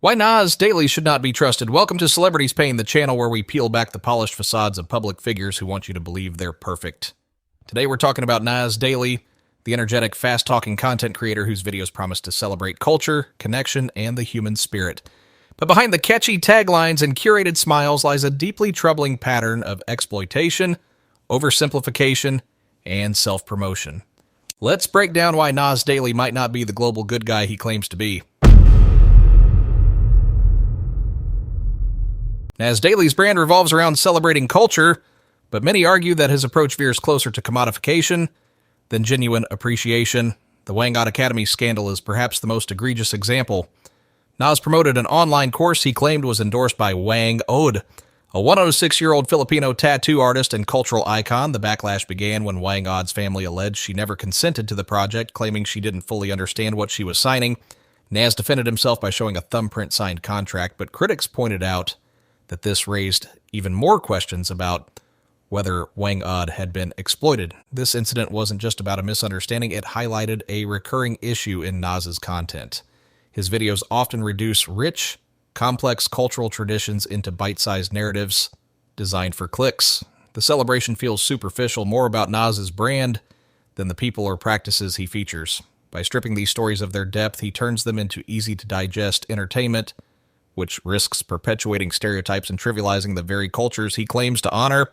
Why Nas Daily should not be trusted. Welcome to Celebrities Pain, the channel where we peel back the polished facades of public figures who want you to believe they're perfect. Today we're talking about Nas Daily, the energetic, fast-talking content creator whose videos promise to celebrate culture, connection, and the human spirit. But behind the catchy taglines and curated smiles lies a deeply troubling pattern of exploitation, oversimplification, and self-promotion. Let's break down why Nas Daily might not be the global good guy he claims to be. Nas Daily's brand revolves around celebrating culture, but many argue that his approach veers closer to commodification than genuine appreciation. The Whang-Od Academy scandal is perhaps the most egregious example. Nas promoted an online course he claimed was endorsed by Whang-Od, a 106-year-old Filipino tattoo artist and cultural icon. The backlash began when Whang-Od's family alleged she never consented to the project, claiming she didn't fully understand what she was signing. Nas defended himself by showing a thumbprint-signed contract, but critics pointed out that this raised even more questions about whether Whang-Od had been exploited. This incident wasn't just about a misunderstanding, it highlighted a recurring issue in Nas's content. His videos often reduce rich, complex cultural traditions into bite-sized narratives designed for clicks. The celebration feels superficial, more about Nas's brand than the people or practices he features. By stripping these stories of their depth, he turns them into easy-to-digest entertainment, which risks perpetuating stereotypes and trivializing the very cultures he claims to honor.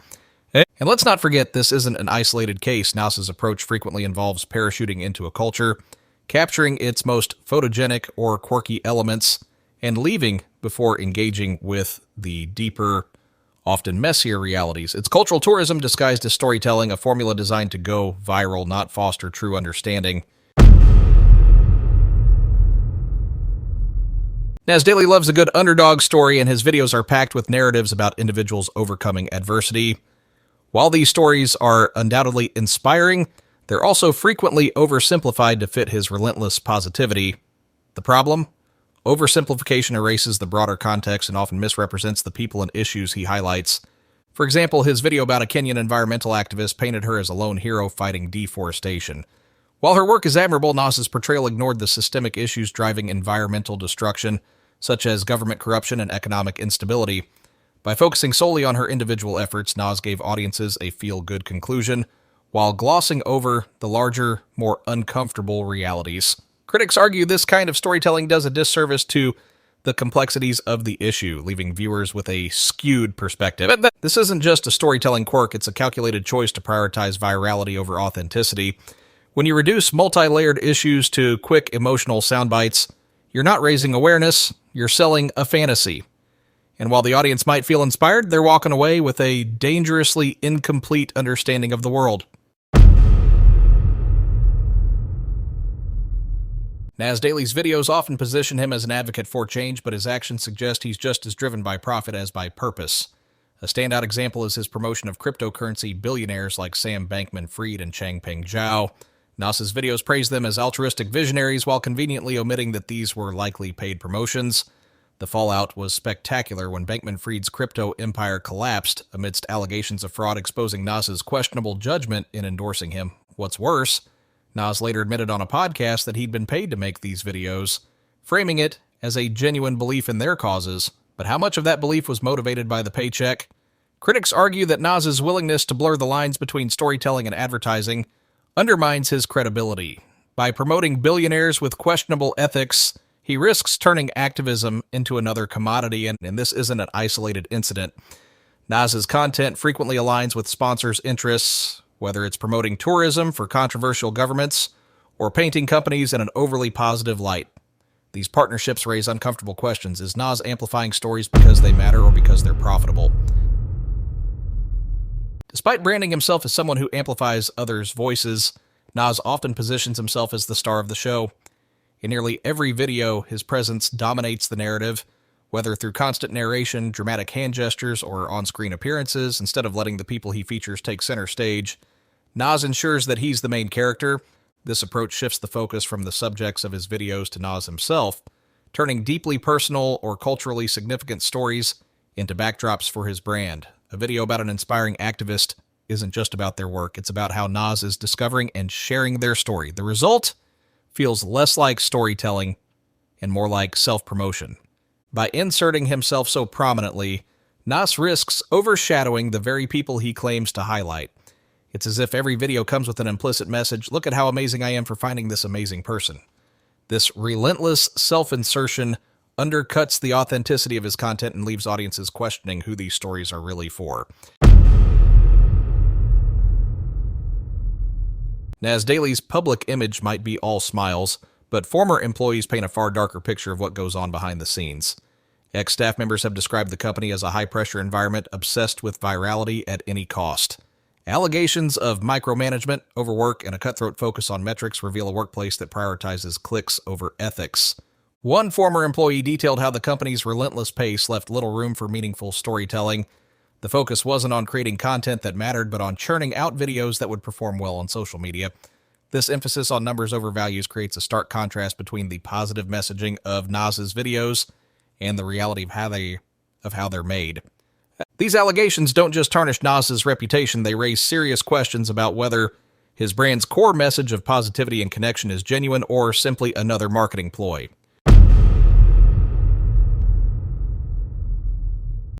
And let's not forget, this isn't an isolated case. Nas's approach frequently involves parachuting into a culture, capturing its most photogenic or quirky elements, and leaving before engaging with the deeper, often messier realities. It's cultural tourism disguised as storytelling, a formula designed to go viral, not foster true understanding. Nas Daily loves a good underdog story, and his videos are packed with narratives about individuals overcoming adversity. While these stories are undoubtedly inspiring, they're also frequently oversimplified to fit his relentless positivity. The problem? Oversimplification erases the broader context and often misrepresents the people and issues he highlights. For example, his video about a Kenyan environmental activist painted her as a lone hero fighting deforestation. While her work is admirable, Nas's portrayal ignored the systemic issues driving environmental destruction, such as government corruption and economic instability. By focusing solely on her individual efforts, Nas gave audiences a feel-good conclusion, while glossing over the larger, more uncomfortable realities. Critics argue this kind of storytelling does a disservice to the complexities of the issue, leaving viewers with a skewed perspective. This isn't just a storytelling quirk, it's a calculated choice to prioritize virality over authenticity. When you reduce multi-layered issues to quick emotional sound bites, you're not raising awareness, you're selling a fantasy. And while the audience might feel inspired, they're walking away with a dangerously incomplete understanding of the world. Nas Daily's videos often position him as an advocate for change, but his actions suggest he's just as driven by profit as by purpose. A standout example is his promotion of cryptocurrency billionaires like Sam Bankman-Fried and Changpeng Zhao. Nas's videos praise them as altruistic visionaries while conveniently omitting that these were likely paid promotions. The fallout was spectacular when Bankman-Fried's crypto empire collapsed amidst allegations of fraud, exposing Nas's questionable judgment in endorsing him. What's worse, Nas later admitted on a podcast that he'd been paid to make these videos, framing it as a genuine belief in their causes. But how much of that belief was motivated by the paycheck? Critics argue that Nas's willingness to blur the lines between storytelling and advertising undermines his credibility. By promoting billionaires with questionable ethics, he risks turning activism into another commodity, and this isn't an isolated incident. Nas's content frequently aligns with sponsors' interests, whether it's promoting tourism for controversial governments or painting companies in an overly positive light. These partnerships raise uncomfortable questions. Is Nas amplifying stories because they matter or because they're profitable? Despite branding himself as someone who amplifies others' voices, Nas often positions himself as the star of the show. In nearly every video, his presence dominates the narrative, whether through constant narration, dramatic hand gestures, or on-screen appearances. Instead of letting the people he features take center stage, Nas ensures that he's the main character. This approach shifts the focus from the subjects of his videos to Nas himself, turning deeply personal or culturally significant stories into backdrops for his brand. A video about an inspiring activist isn't just about their work, it's about how Nas is discovering and sharing their story. The result feels less like storytelling and more like self-promotion. By inserting himself so prominently, Nas risks overshadowing the very people he claims to highlight. It's as if every video comes with an implicit message, look at how amazing I am for finding this amazing person. This relentless self-insertion undercuts the authenticity of his content and leaves audiences questioning who these stories are really for. Nas Daily's public image might be all smiles, but former employees paint a far darker picture of what goes on behind the scenes. Ex-staff members have described the company as a high-pressure environment obsessed with virality at any cost. Allegations of micromanagement, overwork, and a cutthroat focus on metrics reveal a workplace that prioritizes clicks over ethics. One former employee detailed how the company's relentless pace left little room for meaningful storytelling. The focus wasn't on creating content that mattered, but on churning out videos that would perform well on social media. This emphasis on numbers over values creates a stark contrast between the positive messaging of Nas's videos and the reality of how they're made. These allegations don't just tarnish Nas's reputation, they raise serious questions about whether his brand's core message of positivity and connection is genuine or simply another marketing ploy.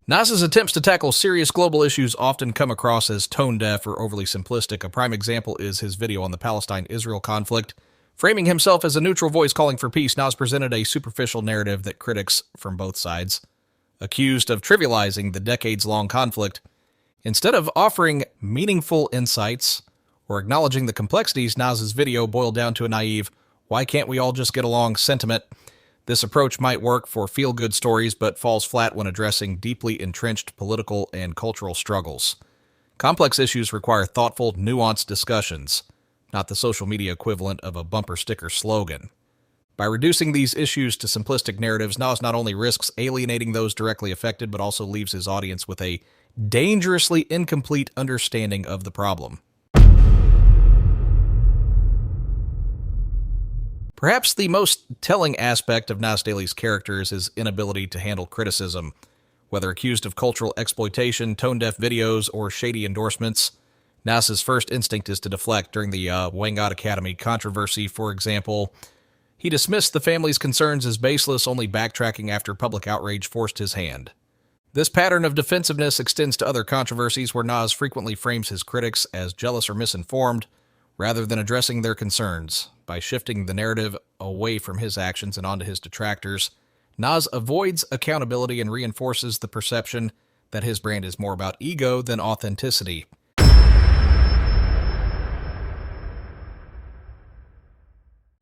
Nas's attempts to tackle serious global issues often come across as tone-deaf or overly simplistic. A prime example is his video on the Palestine-Israel conflict. Framing himself as a neutral voice calling for peace, Nas presented a superficial narrative that critics from both sides accused of trivializing the decades-long conflict. Instead of offering meaningful insights or acknowledging the complexities, Nas's video boiled down to a naive, why can't we all just get along sentiment. This approach might work for feel-good stories, but falls flat when addressing deeply entrenched political and cultural struggles. Complex issues require thoughtful, nuanced discussions, not the social media equivalent of a bumper sticker slogan. By reducing these issues to simplistic narratives, Nas not only risks alienating those directly affected, but also leaves his audience with a dangerously incomplete understanding of the problem. Perhaps the most telling aspect of Nas Daily's character is his inability to handle criticism. Whether accused of cultural exploitation, tone-deaf videos, or shady endorsements, Nas's first instinct is to deflect. During the Whang-Od Academy controversy, for example, he dismissed the family's concerns as baseless, only backtracking after public outrage forced his hand. This pattern of defensiveness extends to other controversies where Nas frequently frames his critics as jealous or misinformed, rather than addressing their concerns. By shifting the narrative away from his actions and onto his detractors, Nas avoids accountability and reinforces the perception that his brand is more about ego than authenticity.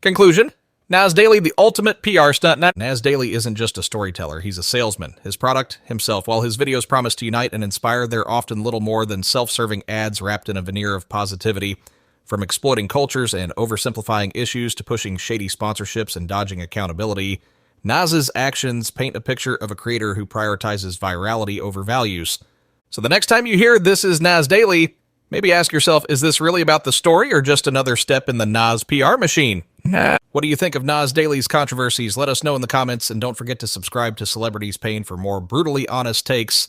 Conclusion: Nas Daily, the ultimate PR stunt. Nas Daily isn't just a storyteller, he's a salesman. His product, himself. While his videos promise to unite and inspire, they're often little more than self-serving ads wrapped in a veneer of positivity. From exploiting cultures and oversimplifying issues to pushing shady sponsorships and dodging accountability, Nas's actions paint a picture of a creator who prioritizes virality over values. So the next time you hear "This is Nas Daily," maybe ask yourself, is this really about the story or just another step in the Nas PR machine? What do you think of Nas Daily's controversies? Let us know in the comments, and don't forget to subscribe to Celebrities Pain for more brutally honest takes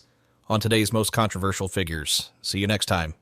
on today's most controversial figures. See you next time.